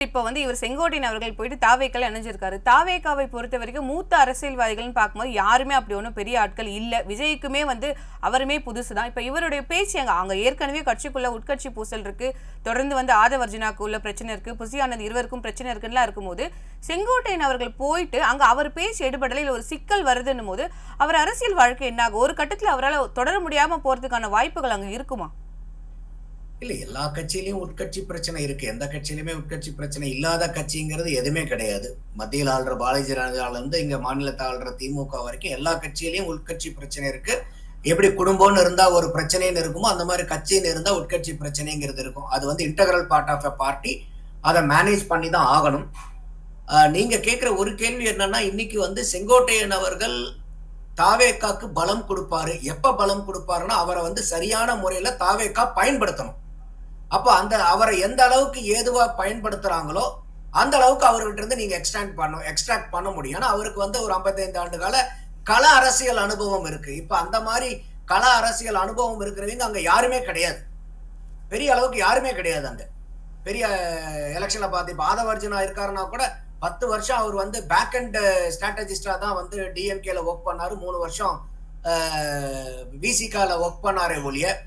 இப்ப இவர் செங்கோட்டையன் அவர்கள் போயிட்டு தாவேக்கால இணைஞ்சிருக்காரு. தாவேக்காவை பொறுத்த வரைக்கும் மூத்த அரசியல்வாதிகள்னு பார்க்கும்போது யாருமே அப்படி ஒன்றும் பெரிய ஆட்கள் இல்ல. விஜய்க்குமே அவருமே புதுசுதான். இப்ப இவருடைய பேச்சு அங்க ஏற்கனவே கட்சிக்குள்ள உட்கட்சி பூசல் இருக்கு. தொடர்ந்து ஆதவர்ஜுனாக்கு உள்ள பிரச்சனை இருக்கு. புசி ஆனந்த் இருவருக்கும் பிரச்சனை இருக்குன்னு இருக்கும்போது செங்கோட்டையன் அவர்கள் போயிட்டு அங்க அவர் பேச்சு எடுபடல இல்ல ஒரு சிக்கல் வருதுன்னும் போது அவர் அரசியல் வாழ்க்கை என்ன ஆகும்? ஒரு கட்டத்துல அவரால் தொடர முடியாம போறதுக்கான வாய்ப்புகள் அங்க இருக்குமா? இல்ல எல்லா கட்சியிலயும் உட்கட்சி பிரச்சனை இருக்கு. எந்த கட்சியிலுமே உட்கட்சி பிரச்சனை இல்லாத கட்சிங்கிறது எதுவுமே கிடையாது. மத்தியில் ஆள்ற பாரதிய ஜனதால இருந்து இங்க மாநிலத்தை ஆள்ற திமுக வரைக்கும் எல்லா கட்சியிலயும் உட்கட்சி பிரச்சனை இருக்கு. எப்படி குடும்பம்னு இருந்தா ஒரு பிரச்சனைன்னு இருக்குமோ அந்த மாதிரி கட்சின்னு இருந்தா உட்கட்சி பிரச்சனைங்கிறது இருக்கும். அது integral part of a party. அதை மேனேஜ் பண்ணி தான் ஆகணும். நீங்க கேட்கிற ஒரு கேள்வி என்னன்னா, இன்னைக்கு செங்கோட்டையன் அவர்கள் தாவேக்காக்கு பலம் கொடுப்பாரு. எப்ப பலம் கொடுப்பாருன்னா அவரை சரியான முறையில தாவேக்கா பயன்படுத்தணும். அப்ப அவரை எந்த அளவுக்கு ஏதுவா பயன்படுத்துறாங்களோ அந்த அளவுக்கு அவர்கிட்ட இருந்து நீங்க எக்ஸ்ட்ராக்ட் பண்ண முடியும். ஏன்னா அவருக்கு ஒரு 55 ஆண்டு கால கள அரசியல் அனுபவம் இருக்கு. இப்ப அந்த மாதிரி கள அரசியல் அனுபவம் இருக்கிறவங்க அங்க யாருமே கிடையாது. பெரிய அளவுக்கு யாருமே கிடையாது. அங்க பெரிய எலெக்ஷன்ல பார்த்து இப்ப ஆதவர்ஜுனா இருக்காருன்னா கூட 10 வருஷம் அவர் பேக் அண்ட் ஸ்ட்ராட்டஜிஸ்டா தான் டிஎம்கேல ஒர்க் பண்ணாரு. 3 வருஷம் விசிகால ஒர்க் பண்ணாரே ஒழிய